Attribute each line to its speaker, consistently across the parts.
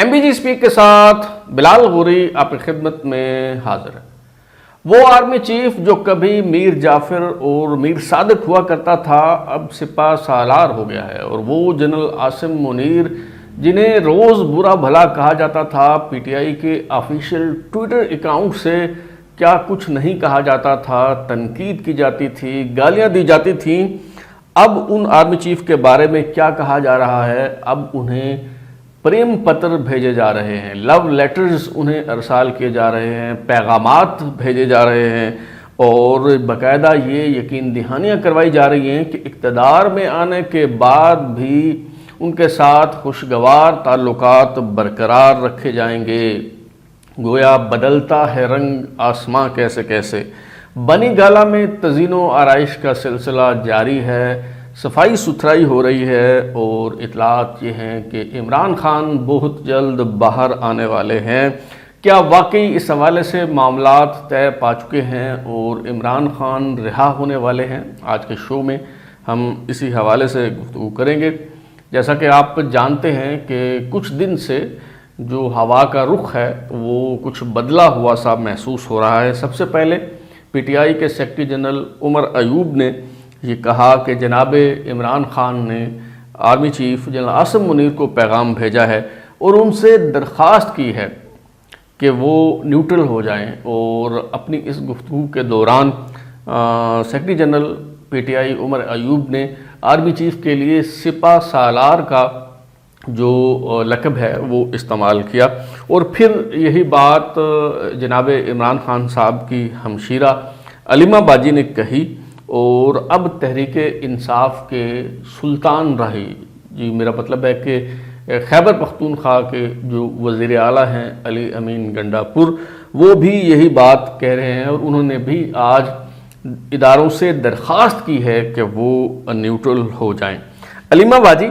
Speaker 1: MBG speak کے ساتھ بلال غوری آپ کی خدمت میں حاضر ہے۔ وہ آرمی چیف جو کبھی میر جعفر اور میر صادق ہوا کرتا تھا اب سپہ سالار ہو گیا ہے، اور وہ جنرل عاصم منیر جنہیں روز برا بھلا کہا جاتا تھا، PTI کے آفیشیل ٹویٹر اکاؤنٹ سے کیا کچھ نہیں کہا جاتا تھا، تنقید کی جاتی تھی، گالیاں دی جاتی تھیں، اب ان آرمی چیف کے بارے میں کیا کہا جا رہا ہے؟ اب انہیں پریم پتر بھیجے جا رہے ہیں، لو لیٹرز انہیں ارسال کیے جا رہے ہیں، پیغامات بھیجے جا رہے ہیں، اور باقاعدہ یہ یقین دہانیاں کروائی جا رہی ہیں کہ اقتدار میں آنے کے بعد بھی ان کے ساتھ خوشگوار تعلقات برقرار رکھے جائیں گے۔ گویا بدلتا ہے رنگ آسماں کیسے کیسے۔ بنی گالہ میں تزئین و آرائش کا سلسلہ جاری ہے، صفائی ستھرائی ہو رہی ہے، اور اطلاعات یہ ہیں کہ عمران خان بہت جلد باہر آنے والے ہیں۔ کیا واقعی اس حوالے سے معاملات طے پا چکے ہیں اور عمران خان رہا ہونے والے ہیں؟ آج کے شو میں ہم اسی حوالے سے گفتگو کریں گے۔ جیسا کہ آپ جانتے ہیں کہ کچھ دن سے جو ہوا کا رخ ہے وہ کچھ بدلا ہوا سا محسوس ہو رہا ہے۔ سب سے پہلے PTI کے سیکرٹری جنرل عمر ایوب نے یہ کہا کہ جناب عمران خان نے army chief general Asim Munir کو پیغام بھیجا ہے اور ان سے درخواست کی ہے کہ وہ نیوٹرل ہو جائیں، اور اپنی اس گفتگو کے دوران secretary general PTI Omar Ayub نے آرمی چیف کے لیے سپہ سالار کا جو لقب ہے وہ استعمال کیا، اور پھر یہی بات جناب عمران خان صاحب کی ہمشیرہ علیمہ باجی نے کہی، اور اب تحریک انصاف کے سلطان راہی، جی میرا مطلب ہے کہ خیبر پختونخوا کے جو وزیر اعلیٰ ہیں علی امین گنڈاپور، وہ بھی یہی بات کہہ رہے ہیں، اور انہوں نے بھی آج اداروں سے درخواست کی ہے کہ وہ نیوٹرل ہو جائیں۔ علیمہ باجی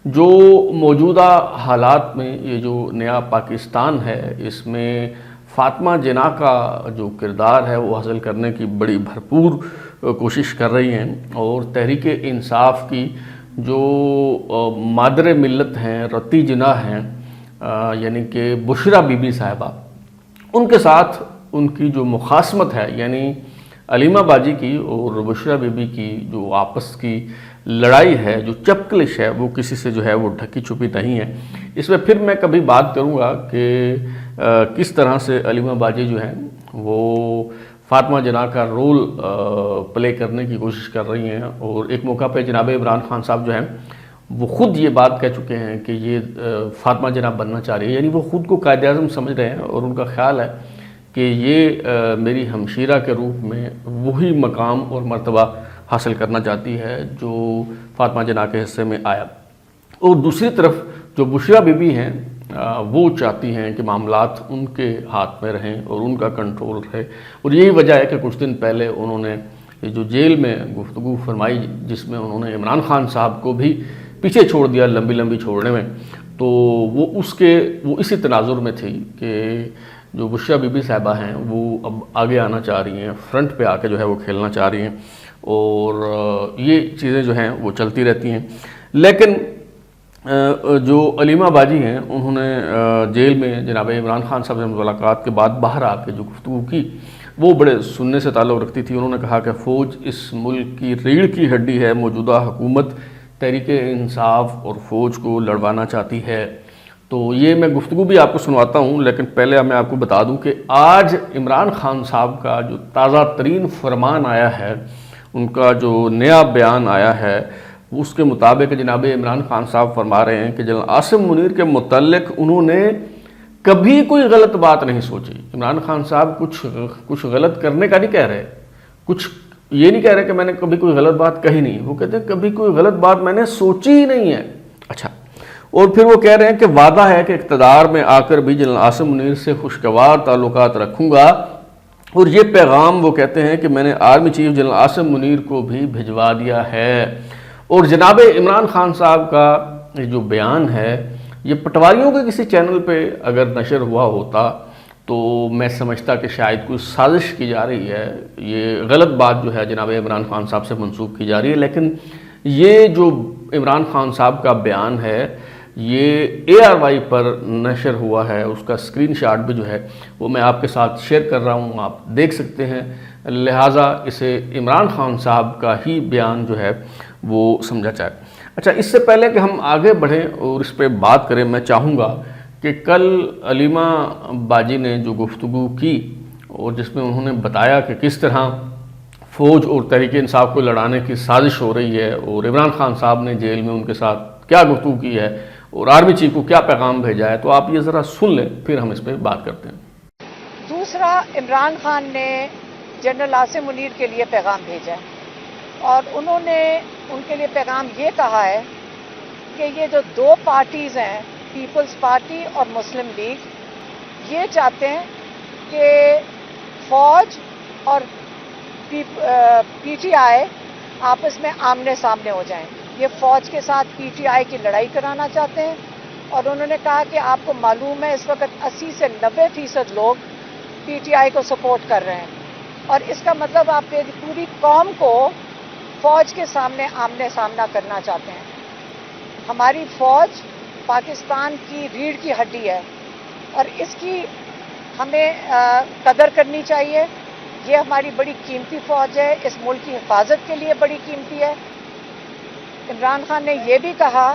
Speaker 1: جو موجودہ حالات میں یہ جو نیا پاکستان ہے، اس میں فاطمہ جناح کا جو کردار ہے وہ حاصل کرنے کی بڑی بھرپور کوشش کر رہی ہیں، اور تحریک انصاف کی جو مادر ملت ہیں، رتی جناح ہیں، یعنی کہ بشرا بی بی صاحبہ، ان کے ساتھ ان کی جو مخاصمت ہے، یعنی علیمہ باجی کی اور بشرا بی بی کی جو آپس کی لڑائی ہے، جو چپکلش ہے، وہ کسی سے جو ہے وہ ڈھکی چھپی نہیں ہے۔ اس میں پھر میں کبھی بات کروں گا کہ کس طرح سے علیمہ باجی جو ہیں وہ فاطمہ جناح کا رول پلے کرنے کی کوشش کر رہی ہیں، اور ایک موقع پہ جناب عمران خان صاحب جو ہیں وہ خود یہ بات کہہ چکے ہیں کہ یہ فاطمہ جناح بننا چاہ رہی ہے، یعنی وہ خود کو قائد اعظم سمجھ رہے ہیں، اور ان کا خیال ہے کہ یہ میری ہمشیرہ کے روپ میں وہی مقام اور مرتبہ حاصل کرنا چاہتی ہے جو فاطمہ جناح کے حصے میں آیا۔ اور دوسری طرف جو بشرا بی بی ہیں وہ چاہتی ہیں کہ معاملات ان کے ہاتھ میں رہیں اور ان کا کنٹرول رہے، اور یہی وجہ ہے کہ کچھ دن پہلے انہوں نے یہ جو جیل میں گفتگو فرمائی، جس میں انہوں نے عمران خان صاحب کو بھی پیچھے چھوڑ دیا لمبی چھوڑنے میں، تو وہ اسی تناظر میں تھی کہ جو بشرا بی بی صاحبہ ہیں وہ اب آگے آنا چاہ رہی ہیں، فرنٹ پہ آ کے جو ہے وہ کھیلنا چاہ رہی ہیں، اور یہ چیزیں جو ہیں وہ چلتی رہتی ہیں۔ لیکن جو علیمہ باجی ہیں انہوں نے جیل میں جناب عمران خان صاحب سے ملاقات کے بعد باہر آ کے جو گفتگو کی وہ بڑے سننے سے تعلق رکھتی تھی۔ انہوں نے کہا کہ فوج اس ملک کی ریڑھ کی ہڈی ہے، موجودہ حکومت تحریک انصاف اور فوج کو لڑوانا چاہتی ہے۔ تو یہ میں گفتگو بھی آپ کو سنواتا ہوں، لیکن پہلے میں آپ کو بتا دوں کہ آج عمران خان صاحب کا جو تازہ ترین فرمان آیا ہے، ان کا جو نیا بیان آیا ہے، اس کے مطابق جناب عمران خان صاحب فرما رہے ہیں کہ جنرل عاصم منیر کے متعلق انہوں نے کبھی کوئی غلط بات نہیں سوچی۔ عمران خان صاحب کچھ غلط کرنے کا نہیں کہہ رہے، کچھ یہ نہیں کہہ رہے کہ میں نے کبھی کوئی غلط بات کہی نہیں، وہ کہتے ہیں کبھی کوئی غلط بات میں نے سوچی ہی نہیں ہے۔ اچھا، اور پھر وہ کہہ رہے ہیں کہ وعدہ ہے کہ اقتدار میں آ کر بھی جنرل عاصم منیر سے خوشگوار تعلقات رکھوں گا، اور یہ پیغام وہ کہتے ہیں کہ میں نے army chief general Asim Munir کو بھی بھجوا دیا ہے۔ اور جناب عمران خان صاحب کا یہ جو بیان ہے یہ پٹواریوں کے کسی چینل پہ اگر نشر ہوا ہوتا تو میں سمجھتا کہ شاید کوئی سازش کی جا رہی ہے، یہ غلط بات جو ہے جناب عمران خان صاحب سے منسوب کی جا رہی ہے، لیکن یہ جو عمران خان صاحب کا بیان ہے یہ ARY پر نشر ہوا ہے، اس کا اسکرین شاٹ بھی جو ہے وہ میں آپ کے ساتھ شیئر کر رہا ہوں، آپ دیکھ سکتے ہیں، لہٰذا اسے عمران خان صاحب کا ہی بیان جو ہے وہ سمجھا جائے۔ اچھا، اس سے پہلے کہ ہم آگے بڑھیں اور اس پہ بات کریں، میں چاہوں گا کہ کل علیمہ باجی نے جو گفتگو کی اور جس میں انہوں نے بتایا کہ کس طرح فوج اور تحریک انصاف کو لڑانے کی سازش ہو رہی ہے اور عمران خان صاحب نے جیل میں ان کے ساتھ کیا گفتگو کی ہے اور آرمی چیف کو کیا پیغام بھیجا ہے، تو آپ یہ ذرا سن لیں، پھر ہم اس پہ بات کرتے ہیں۔
Speaker 2: دوسرا، عمران خان نے جنرل عاصم منیر کے لیے پیغام بھیجا ہے اور انہوں نے ان کے لیے پیغام یہ کہا ہے کہ یہ جو دو پارٹیز ہیں، پیپلز پارٹی اور مسلم لیگ، یہ چاہتے ہیں کہ فوج اور پی ٹی آئی آپس میں آمنے سامنے ہو جائیں۔ یہ فوج کے ساتھ پی ٹی آئی کی لڑائی کرانا چاہتے ہیں اور انہوں نے کہا کہ آپ کو معلوم ہے اس وقت 80 سے 90% لوگ پی ٹی آئی کو سپورٹ کر رہے ہیں اور اس کا مطلب آپ پوری قوم کو فوج کے سامنے آمنے سامنا کرنا چاہتے ہیں۔ ہماری فوج پاکستان کی ریڑھ کی ہڈی ہے اور اس کی ہمیں قدر کرنی چاہیے۔ یہ ہماری بڑی قیمتی فوج ہے، اس ملک کی حفاظت کے لیے بڑی قیمتی ہے۔ عمران خان نے یہ بھی کہا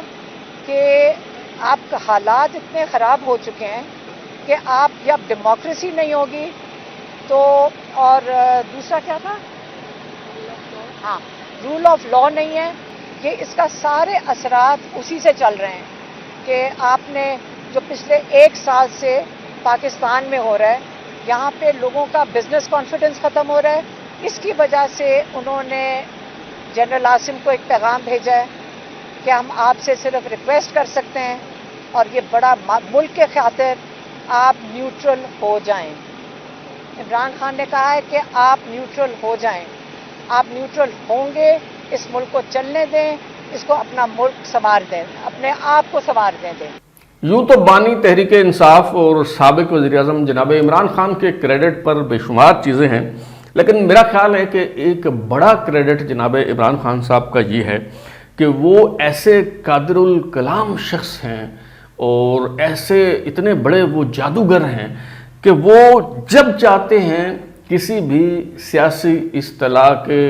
Speaker 2: کہ آپ کا حالات اتنے خراب ہو چکے ہیں کہ آپ جب ڈیموکریسی نہیں ہوگی تو، اور دوسرا کیا تھا، ہاں، رول آف لا نہیں ہے، کہ اس کا سارے اثرات اسی سے چل رہے ہیں کہ آپ نے جو پچھلے 1 سال سے پاکستان میں ہو رہا ہے، یہاں پہ لوگوں کا بزنس کانفیڈنس ختم ہو رہا ہے۔ اس کی وجہ سے انہوں نے جنرل عاصم کو ایک پیغام بھیجا ہے کہ ہم آپ سے صرف ریکویسٹ کر سکتے ہیں اور یہ بڑا ملک کے خاطر آپ نیوٹرل ہو جائیں۔ عمران خان نے کہا ہے کہ آپ نیوٹرل ہو جائیں، آپ نیوٹرل ہوں گے، اس ملک کو چلنے دیں، اس کو اپنا ملک سنوار دیں، اپنے آپ کو سنوارنے دیں۔
Speaker 1: یوں تو بانی تحریک انصاف اور سابق وزیر اعظم جناب عمران خان کے کریڈٹ پر بے شمار چیزیں ہیں، لیکن میرا خیال ہے کہ ایک بڑا کریڈٹ جناب عمران خان صاحب کا یہ ہے کہ وہ ایسے قادر الکلام شخص ہیں اور ایسے اتنے بڑے وہ جادوگر ہیں کہ وہ جب چاہتے ہیں کسی بھی سیاسی اصطلاح کے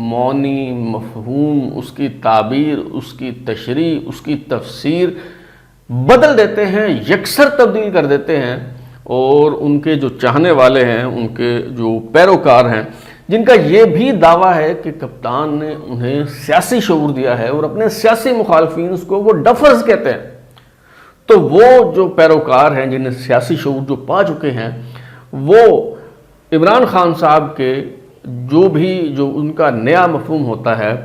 Speaker 1: معنی، مفہوم، اس کی تعبیر، اس کی تشریح، اس کی تفسیر بدل دیتے ہیں، یکسر تبدیل کر دیتے ہیں، اور ان کے جو چاہنے والے ہیں، ان کے جو پیروکار ہیں، جن کا یہ بھی دعویٰ ہے کہ کپتان نے انہیں سیاسی شعور دیا ہے اور اپنے سیاسی مخالفین اس کو وہ ڈفرز کہتے ہیں، تو وہ جو پیروکار ہیں جنہیں سیاسی شعور جو پا چکے ہیں، وہ عمران خان صاحب کے جو ان کا نیا مفہوم ہوتا ہے،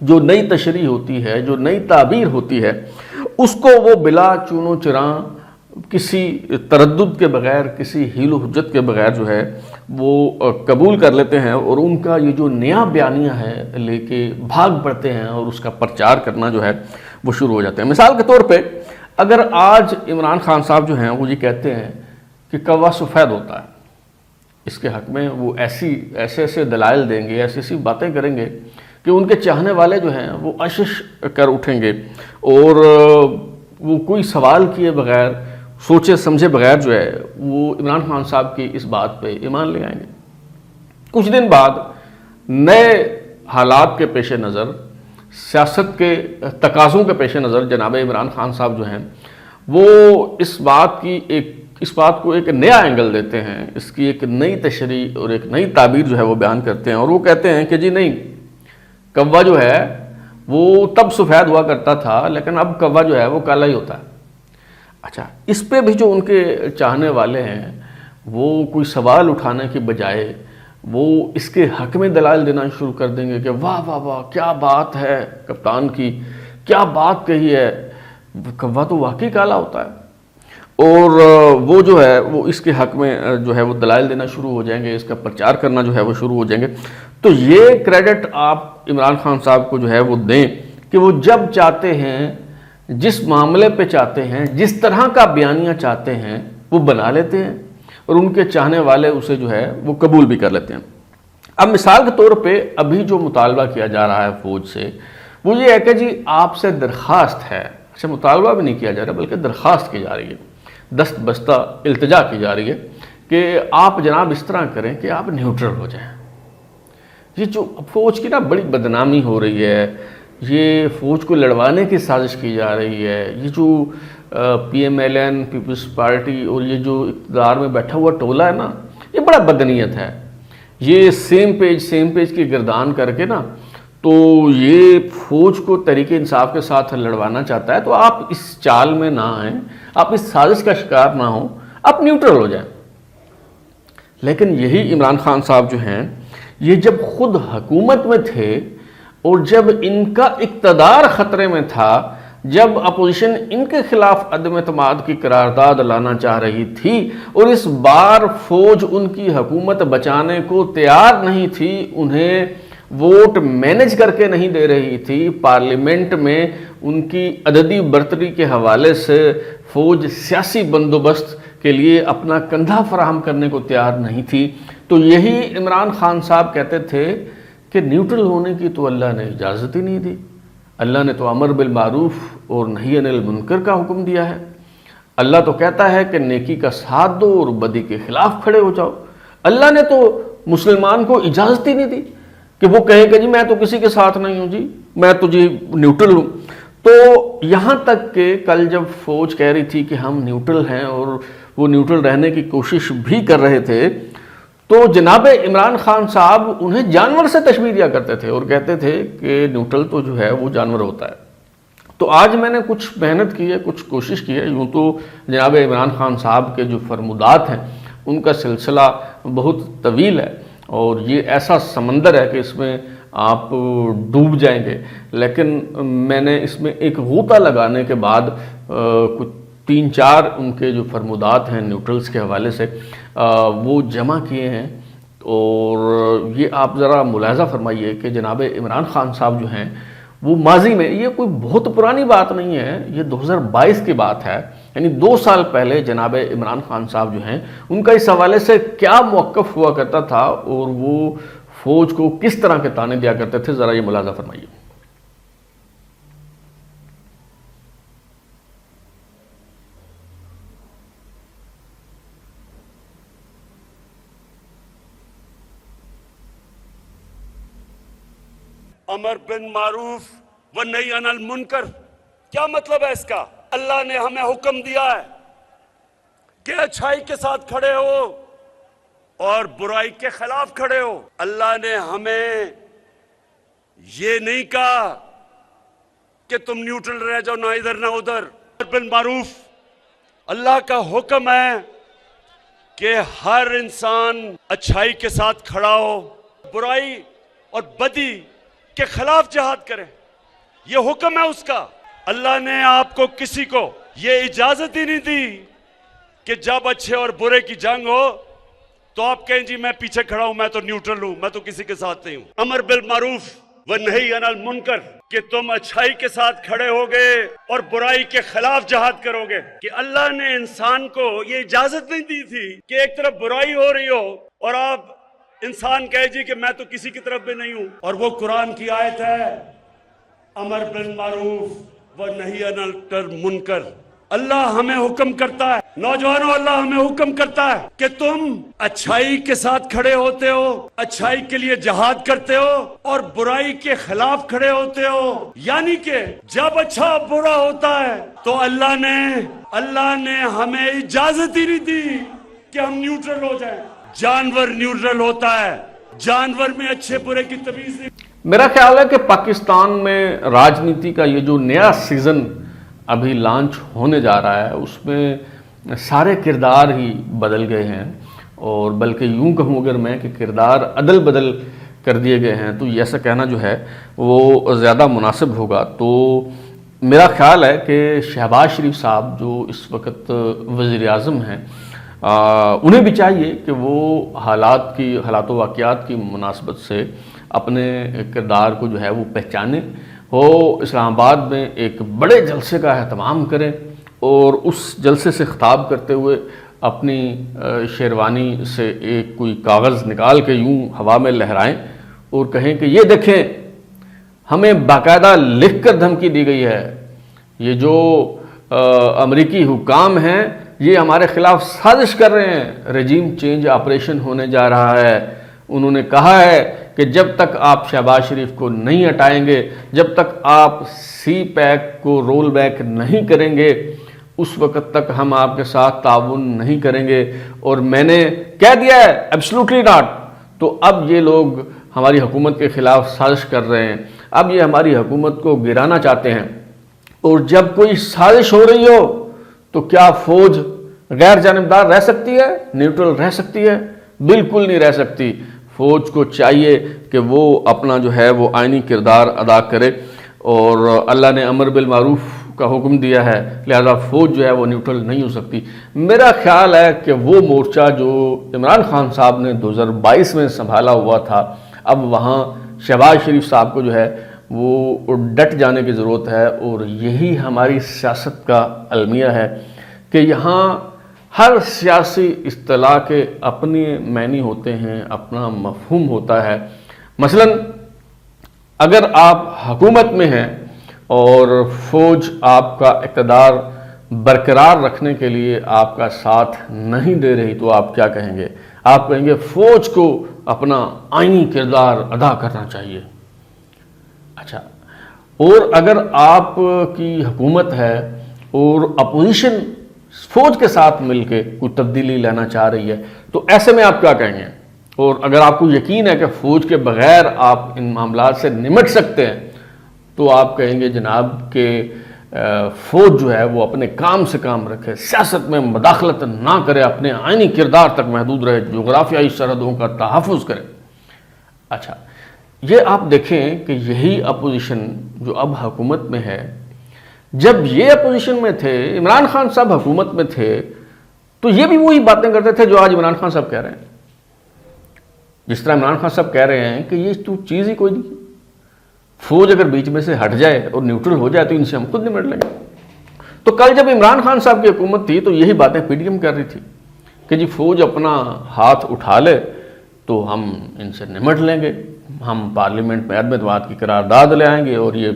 Speaker 1: جو نئی تشریح ہوتی ہے، جو نئی تعبیر ہوتی ہے، اس کو وہ بلا چون و چراں، کسی تردد کے بغیر، کسی حیل و حجت کے بغیر جو ہے وہ قبول کر لیتے ہیں اور ان کا یہ جو نیا بیانیہ ہے لے کے بھاگ پڑتے ہیں اور اس کا پرچار کرنا جو ہے وہ شروع ہو جاتے ہیں۔ مثال کے طور پہ اگر آج عمران خان صاحب جو ہیں وہ یہ کہتے ہیں کہ کوا سفید ہوتا ہے، اس کے حق میں وہ ایسے دلائل دیں گے، ایسی باتیں کریں گے کہ ان کے چاہنے والے جو ہیں وہ اشش کر اٹھیں گے اور وہ کوئی سوال کیے بغیر، سوچے سمجھے بغیر جو ہے وہ عمران خان صاحب کی اس بات پہ ایمان لے آئیں گے۔ کچھ دن بعد نئے حالات کے پیش نظر، سیاست کے تقاضوں کے پیش نظر جناب عمران خان صاحب جو ہیں وہ اس بات کو ایک نیا اینگل دیتے ہیں، اس کی ایک نئی تشریح اور ایک نئی تعبیر جو ہے وہ بیان کرتے ہیں، اور وہ کہتے ہیں کہ جی نہیں، کوا جو ہے وہ تب سفید ہوا کرتا تھا لیکن اب کوا جو ہے وہ کالا ہی ہوتا ہے۔ اچھا، اس پہ بھی جو ان کے چاہنے والے ہیں وہ کوئی سوال اٹھانے کی بجائے وہ اس کے حق میں دلائل دینا شروع کر دیں گے کہ واہ واہ واہ، کیا بات ہے کپتان کی، کیا بات کہی ہے، کوا تو واقعی کالا ہوتا ہے، اور وہ جو ہے وہ اس کے حق میں جو ہے وہ دلائل دینا شروع ہو جائیں گے، اس کا پرچار کرنا جو ہے وہ شروع ہو جائیں گے۔ تو یہ کریڈٹ آپ عمران خان صاحب کو جو ہے وہ دیں کہ وہ جب چاہتے ہیں، جس معاملے پہ چاہتے ہیں، جس طرح کا بیانیہ چاہتے ہیں وہ بنا لیتے ہیں اور ان کے چاہنے والے اسے جو ہے وہ قبول بھی کر لیتے ہیں۔ اب مثال کے طور پہ ابھی جو مطالبہ کیا جا رہا ہے فوج سے وہ یہ ہے کہ جی آپ سے درخواست ہے اچھا مطالبہ بھی نہیں کیا جا رہا بلکہ درخواست کی جا رہی ہے، دست بستہ التجا کی جا رہی ہے کہ آپ جناب اس طرح کریں کہ آپ نیوٹرل ہو جائیں۔ یہ جو فوج کی نا بڑی بدنامی ہو رہی ہے، یہ فوج کو لڑوانے کی سازش کی جا رہی ہے، یہ جو P M L N Peoples Party اور یہ جو اقتدار میں بیٹھا ہوا ٹولہ ہے نا، یہ بڑا بدنیت ہے۔ یہ سیم پیج کی گردان کر کے نا تو یہ فوج کو تحریک انصاف کے ساتھ لڑوانا چاہتا ہے، تو آپ اس چال میں نہ آئیں، آپ اس سازش کا شکار نہ ہوں، آپ نیوٹرل ہو جائیں۔ لیکن یہی عمران خان صاحب جو ہیں، یہ جب خود حکومت میں تھے اور جب ان کا اقتدار خطرے میں تھا، جب اپوزیشن ان کے خلاف عدم اعتماد کی قرارداد لانا چاہ رہی تھی اور اس بار فوج ان کی حکومت بچانے کو تیار نہیں تھی، انہیں ووٹ مینج کر کے نہیں دے رہی تھی، پارلیمنٹ میں ان کی عددی برتری کے حوالے سے فوج سیاسی بندوبست کے لیے اپنا کندھا فراہم کرنے کو تیار نہیں تھی، تو یہی عمران خان صاحب کہتے تھے کہ نیوٹرل ہونے کی تو اللہ نے اجازت ہی نہیں دی، اللہ نے تو امر بالمعروف اور نہی عن المنکر کا حکم دیا ہے۔ اللہ تو کہتا ہے کہ نیکی کا ساتھ دو اور بدی کے خلاف کھڑے ہو جاؤ۔ اللہ نے تو مسلمان کو اجازت ہی نہیں دی کہ وہ کہے کہ جی میں تو کسی کے ساتھ نہیں ہوں، جی میں تو جی نیوٹرل ہوں۔ تو یہاں تک کہ کل جب فوج کہہ رہی تھی کہ ہم نیوٹرل ہیں اور وہ نیوٹرل رہنے کی کوشش بھی کر رہے تھے، تو جناب عمران خان صاحب انہیں جانور سے تشبیہ دیا کرتے تھے اور کہتے تھے کہ نیوٹرل تو جو ہے وہ جانور ہوتا ہے۔ تو آج میں نے کچھ محنت کی ہے، کچھ کوشش کی ہے، یوں تو جناب عمران خان صاحب کے جو فرمودات ہیں ان کا سلسلہ بہت طویل ہے اور یہ ایسا سمندر ہے کہ اس میں آپ ڈوب جائیں گے، لیکن میں نے اس میں ایک غوطہ لگانے کے بعد کچھ 3-4 ان کے جو فرمودات ہیں نیوٹرلز کے حوالے سے وہ جمع کیے ہیں، اور یہ آپ ذرا ملاحظہ فرمائیے کہ جناب عمران خان صاحب جو ہیں وہ ماضی میں، یہ کوئی بہت پرانی بات نہیں ہے، یہ 2022 کی بات ہے، یعنی 2 سال پہلے جناب عمران خان صاحب جو ہیں ان کا اس حوالے سے کیا موقف ہوا کرتا تھا اور وہ فوج کو کس طرح کے تانے دیا کرتے تھے، ذرا یہ ملاحظہ فرمائیے۔
Speaker 3: امر بن معروف و نہی عن المنکر، کیا مطلب ہے اس کا؟ اللہ نے ہمیں حکم دیا ہے کہ اچھائی کے ساتھ کھڑے ہو اور برائی کے خلاف کھڑے ہو۔ اللہ نے ہمیں یہ نہیں کہا کہ تم نیوٹرل رہ جاؤ، نہ ادھر نہ ادھر۔ امر بن معروف، اللہ کا حکم ہے کہ ہر انسان اچھائی کے ساتھ کھڑا ہو، برائی اور بدی کے خلاف جہاد کرے، یہ حکم ہے اس کا۔ اللہ نے آپ کو کسی کو یہ اجازت ہی نہیں دی کہ جب اچھے اور برے کی جنگ ہو تو آپ کہیں جی میں پیچھے کھڑا ہوں، میں تو نیوٹرل ہوں، میں تو کسی کے ساتھ نہیں ہوں۔ امر بالمعروف و نہی عن المنکر، کہ تم اچھائی کے ساتھ کھڑے ہوگے اور برائی کے خلاف جہاد کرو گے، کہ اللہ نے انسان کو یہ اجازت نہیں دی تھی کہ ایک طرف برائی ہو رہی ہو اور آپ انسان کہے جی کہ میں تو کسی کی طرف بھی نہیں ہوں۔ اور وہ قرآن کی آیت ہے، امر بالمعروف و نہی عن المنکر۔ اللہ ہمیں حکم کرتا ہے، نوجوانوں اللہ ہمیں حکم کرتا ہے کہ تم اچھائی کے ساتھ کھڑے ہوتے ہو، اچھائی کے لیے جہاد کرتے ہو اور برائی کے خلاف کھڑے ہوتے ہو، یعنی کہ جب اچھا برا ہوتا ہے تو اللہ نے ہمیں اجازت ہی نہیں دی کہ ہم نیوٹرل ہو جائیں۔ جانور نیوٹرل ہوتا ہے، جانور میں اچھے برے کی تمیز نہیں۔
Speaker 1: میرا خیال ہے کہ پاکستان میں راجنیتی کا یہ جو نیا سیزن ابھی لانچ ہونے جا رہا ہے، اس میں سارے کردار ہی بدل گئے ہیں، اور بلکہ یوں کہوں اگر میں کہ کردار عدل بدل کر دیے گئے ہیں، تو ایسا کہنا جو ہے وہ زیادہ مناسب ہوگا۔ تو میرا خیال ہے کہ شہباز شریف صاحب جو اس وقت وزیر اعظم ہیں، انہیں بھی چاہیے کہ وہ حالات و واقعات کی مناسبت سے اپنے کردار کو جو ہے وہ پہچانے، وہ اسلام آباد میں ایک بڑے جلسے کا اہتمام کریں اور اس جلسے سے خطاب کرتے ہوئے اپنی شیروانی سے ایک کوئی کاغذ نکال کے یوں ہوا میں لہرائیں اور کہیں کہ یہ دیکھیں، ہمیں باقاعدہ لکھ کر دھمکی دی گئی ہے یہ جو امریکی حکام ہیں یہ ہمارے خلاف سازش کر رہے ہیں، رجیم چینج آپریشن ہونے جا رہا ہے۔ انہوں نے کہا ہے کہ جب تک آپ شہباز شریف کو نہیں ہٹائیں گے، جب تک آپ سی پیک کو رول بیک نہیں کریں گے، اس وقت تک ہم آپ کے ساتھ تعاون نہیں کریں گے۔ اور میں نے کہہ دیا ہے ایبسلوٹلی ناٹ۔ تو اب یہ لوگ ہماری حکومت کے خلاف سازش کر رہے ہیں، اب یہ ہماری حکومت کو گرانا چاہتے ہیں۔ اور جب کوئی سازش ہو رہی ہو تو کیا فوج غیر جانبدار رہ سکتی ہے، نیوٹرل رہ سکتی ہے؟ بالکل نہیں رہ سکتی۔ فوج کو چاہیے کہ وہ اپنا جو ہے وہ آئینی کردار ادا کرے، اور اللہ نے امر بالمعروف کا حکم دیا ہے، لہذا فوج جو ہے وہ نیوٹرل نہیں ہو سکتی۔ میرا خیال ہے کہ وہ مورچہ جو عمران خان صاحب نے 2022 میں سنبھالا ہوا تھا، اب وہاں شہباز شریف صاحب کو جو ہے وہ ڈٹ جانے کی ضرورت ہے۔ اور یہی ہماری سیاست کا المیہ ہے کہ یہاں ہر سیاسی اصطلاح کے اپنے معنی ہوتے ہیں، اپنا مفہوم ہوتا ہے۔ مثلا اگر آپ حکومت میں ہیں اور فوج آپ کا اقتدار برقرار رکھنے کے لیے آپ کا ساتھ نہیں دے رہی تو آپ کیا کہیں گے؟ آپ کہیں گے فوج کو اپنا آئینی کردار ادا کرنا چاہیے۔ اچھا، اور اگر آپ کی حکومت ہے اور اپوزیشن فوج کے ساتھ مل کے کوئی تبدیلی لانا چاہ رہی ہے تو ایسے میں آپ کیا کہیں گے؟ اور اگر آپ کو یقین ہے کہ فوج کے بغیر آپ ان معاملات سے نمٹ سکتے ہیں تو آپ کہیں گے جناب کہ فوج جو ہے وہ اپنے کام سے کام رکھے، سیاست میں مداخلت نہ کرے، اپنے آئینی کردار تک محدود رہے، جغرافیائی سرحدوں کا تحفظ کرے۔ اچھا، یہ آپ دیکھیں کہ یہی اپوزیشن جو اب حکومت میں ہے، جب یہ اپوزیشن میں تھے، عمران خان صاحب حکومت میں تھے، تو یہ بھی وہی باتیں کرتے تھے جو آج عمران خان صاحب کہہ رہے ہیں۔ جس طرح عمران خان صاحب کہہ رہے ہیں کہ یہ تو چیز ہی کوئی نہیں، فوج اگر بیچ میں سے ہٹ جائے اور نیوٹرل ہو جائے تو ان سے ہم خود نمٹ لیں گے۔ تو کل جب عمران خان صاحب کی حکومت تھی تو یہی باتیں پی ڈی ایم کر رہی تھی کہ جی فوج اپنا ہاتھ اٹھا لے تو ہم ان سے نمٹ لیں گے، ہم پارلیمنٹ میں عدم اعتماد کی قرارداد لے آئیں گے اور یہ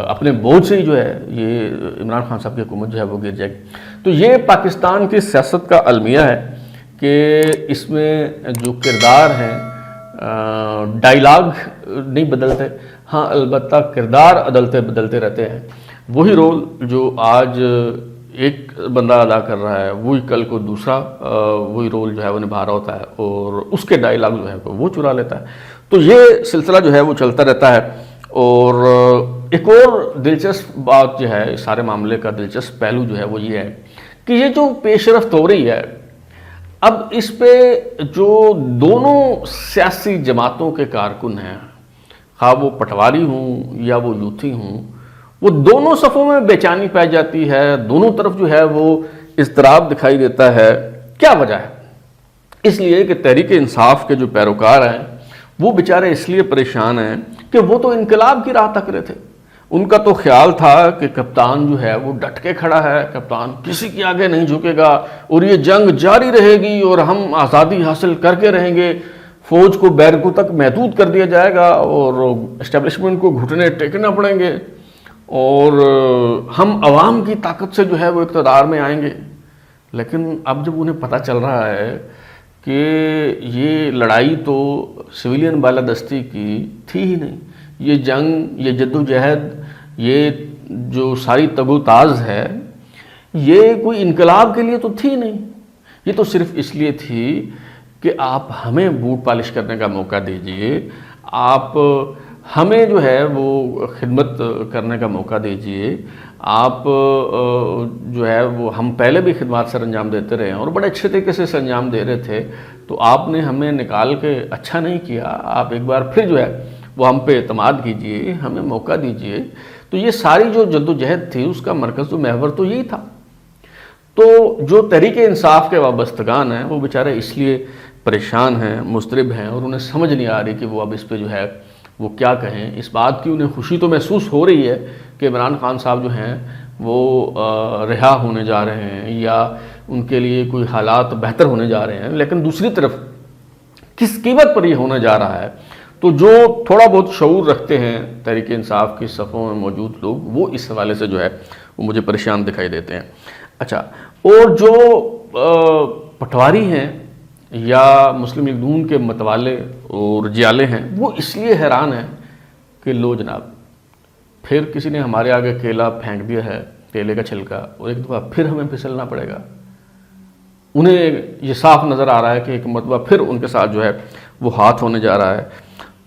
Speaker 1: اپنے بوجھ سے ہی جو ہے یہ عمران خان صاحب کی حکومت جو ہے وہ گر جائے گی۔ تو یہ پاکستان کی سیاست کا المیہ ہے کہ اس میں جو کردار ہیں ڈائیلاگ نہیں بدلتے، ہاں البتہ کردار بدلتے رہتے ہیں۔ وہی رول جو آج ایک بندہ ادا کر رہا ہے وہی کل کو دوسرا وہی رول جو ہے وہ نبھا رہا ہوتا ہے اور اس کے ڈائیلاگ جو ہے وہ چرا لیتا ہے۔ تو یہ سلسلہ جو ہے وہ چلتا رہتا ہے۔ اور ایک اور دلچسپ بات جو ہے اس سارے معاملے کا دلچسپ پہلو جو ہے وہ یہ ہے کہ یہ جو پیش رفت ہو رہی ہے اب اس پہ جو دونوں سیاسی جماعتوں کے کارکن ہیں، خواہ وہ پٹواری ہوں یا وہ یوتھی ہوں، وہ دونوں صفوں میں بے چینی پائی جاتی ہے، دونوں طرف جو ہے وہ اضطراب دکھائی دیتا ہے۔ کیا وجہ ہے؟ اس لیے کہ تحریک انصاف کے جو پیروکار ہیں وہ بیچارے اس لیے پریشان ہیں کہ وہ تو انقلاب کی راہ تک رہے تھے۔ ان کا تو خیال تھا کہ کپتان جو ہے وہ ڈٹ کے کھڑا ہے، کپتان کسی کے آگے نہیں جھکے گا اور یہ جنگ جاری رہے گی اور ہم آزادی حاصل کر کے رہیں گے، فوج کو بیرکوں تک محدود کر دیا جائے گا اور اسٹیبلشمنٹ کو گھٹنے ٹیکنا پڑیں گے اور ہم عوام کی طاقت سے جو ہے وہ اقتدار میں آئیں گے۔ لیکن اب جب انہیں پتہ چل رہا ہے کہ یہ لڑائی تو سویلین بالادستی کی تھی ہی نہیں، یہ جنگ، یہ جد و جہد، یہ جو ساری تگ و تاز ہے یہ کوئی انقلاب کے لیے تو تھی نہیں، یہ تو صرف اس لیے تھی کہ آپ ہمیں بوٹ پالش کرنے کا موقع دیجئے، آپ ہمیں جو ہے وہ خدمت کرنے کا موقع دیجئے، آپ جو ہے وہ ہم پہلے بھی خدمات سر انجام دیتے رہے ہیں اور بڑے اچھے طریقے سے انجام دے رہے تھے، تو آپ نے ہمیں نکال کے اچھا نہیں کیا، آپ ایک بار پھر جو ہے وہ ہم پہ اعتماد کیجئے، ہمیں موقع دیجئے۔ تو یہ ساری جو جد و جہد تھی اس کا مرکز و محور تو یہی تھا۔ تو جو تحریک انصاف کے وابستگان ہیں وہ بیچارے اس لیے پریشان ہیں، مضطرب ہیں اور انہیں سمجھ نہیں آ رہی کہ وہ اب اس پہ جو ہے وہ کیا کہیں۔ اس بات کی انہیں خوشی تو محسوس ہو رہی ہے کہ عمران خان صاحب جو ہیں وہ رہا ہونے جا رہے ہیں یا ان کے لیے کوئی حالات بہتر ہونے جا رہے ہیں، لیکن دوسری طرف کس قیمت پر یہ ہونے جا رہا ہے تو جو تھوڑا بہت شعور رکھتے ہیں تحریک انصاف کی صفوں میں موجود لوگ، وہ اس حوالے سے جو ہے وہ مجھے پریشان دکھائی دیتے ہیں۔ اچھا، اور جو پٹواری ہیں یا مسلم لیگ نون کے متوالے اور جیالے ہیں، وہ اس لیے حیران ہیں کہ لو جناب، پھر کسی نے ہمارے آگے کیلا پھینک دیا ہے، کیلے کا چھلکا، اور ایک دفعہ پھر ہمیں پھسلنا پڑے گا۔ انہیں یہ صاف نظر آ رہا ہے کہ ایک مرتبہ پھر ان کے ساتھ جو ہے وہ ہاتھ ہونے جا رہا ہے۔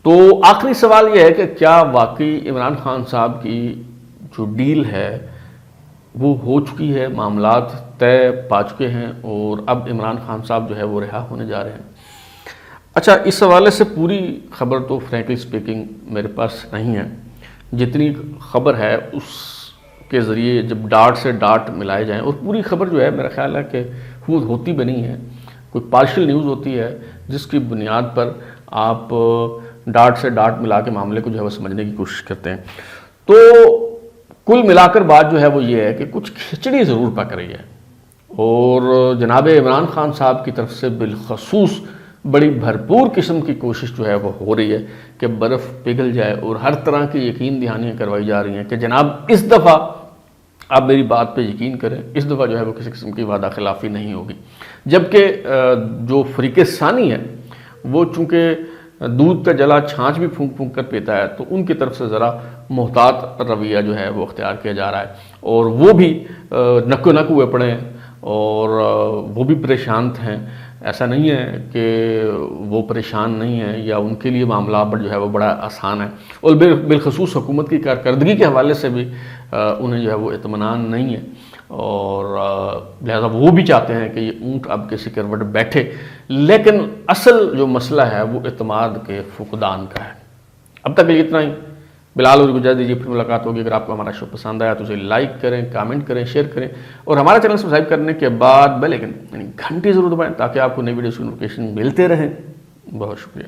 Speaker 1: تو آخری سوال یہ ہے کہ کیا واقعی عمران خان صاحب کی جو ڈیل ہے وہ ہو چکی ہے، معاملات طے پا چکے ہیں، اور اب عمران خان صاحب جو ہے وہ رہا ہونے جا رہے ہیں؟ اچھا، اس حوالے سے پوری خبر تو فرینکلی سپیکنگ میرے پاس نہیں ہے۔ جتنی خبر ہے اس کے ذریعے جب ڈاٹ سے ڈاٹ ملائے جائیں، اور پوری خبر جو ہے میرا خیال ہے کہ خود ہوتی بھی نہیں ہے، کوئی پارشل نیوز ہوتی ہے جس کی بنیاد پر آپ ڈاٹ سے ڈاٹ ملا کے معاملے کو جو ہے وہ سمجھنے کی کوشش کرتے ہیں۔ تو کل ملا کر بات جو ہے وہ یہ ہے کہ کچھ کھچڑی ضرور پک رہی ہے، اور جناب عمران خان صاحب کی طرف سے بالخصوص بڑی بھرپور قسم کی کوشش جو ہے وہ ہو رہی ہے کہ برف پگھل جائے، اور ہر طرح کی یقین دہانیاں کروائی جا رہی ہیں کہ جناب اس دفعہ آپ میری بات پہ یقین کریں، اس دفعہ جو ہے وہ کسی قسم کی وعدہ خلافی نہیں ہوگی۔ جبکہ جو فریق ثانی ہے وہ چونکہ دودھ کا جلا چھانچ بھی پھونک پھونک کر پیتا ہے، تو ان کی طرف سے ذرا محتاط رویہ جو ہے وہ اختیار کیا جا رہا ہے، اور وہ بھی نکو نک ہوئے پڑے ہیں، اور وہ بھی پریشان ہیں۔ ایسا نہیں ہے کہ وہ پریشان نہیں ہیں یا ان کے لیے معاملہ جو ہے وہ بڑا آسان ہے، اور بالخصوص حکومت کی کارکردگی کے حوالے سے بھی انہیں جو ہے وہ اطمینان نہیں ہے، اور لہذا وہ بھی چاہتے ہیں کہ یہ اونٹ اب کسی کروٹ بیٹھے۔ لیکن اصل جو مسئلہ ہے وہ اعتماد کے فقدان کا ہے۔ اب تک اتنا ہی۔ بلال اور گجا دیجیے، پھر ملاقات ہوگی۔ اگر آپ کو ہمارا شو پسند آیا تو اسے لائک کریں، کامنٹ کریں، شیئر کریں، اور ہمارا چینل سبسکرائب کرنے کے بعد بیل آئکن یعنی گھنٹی ضرور دبائیں تاکہ آپ کو نئی ویڈیوز کی نوٹیفیکیشن ملتے رہیں۔ بہت شکریہ۔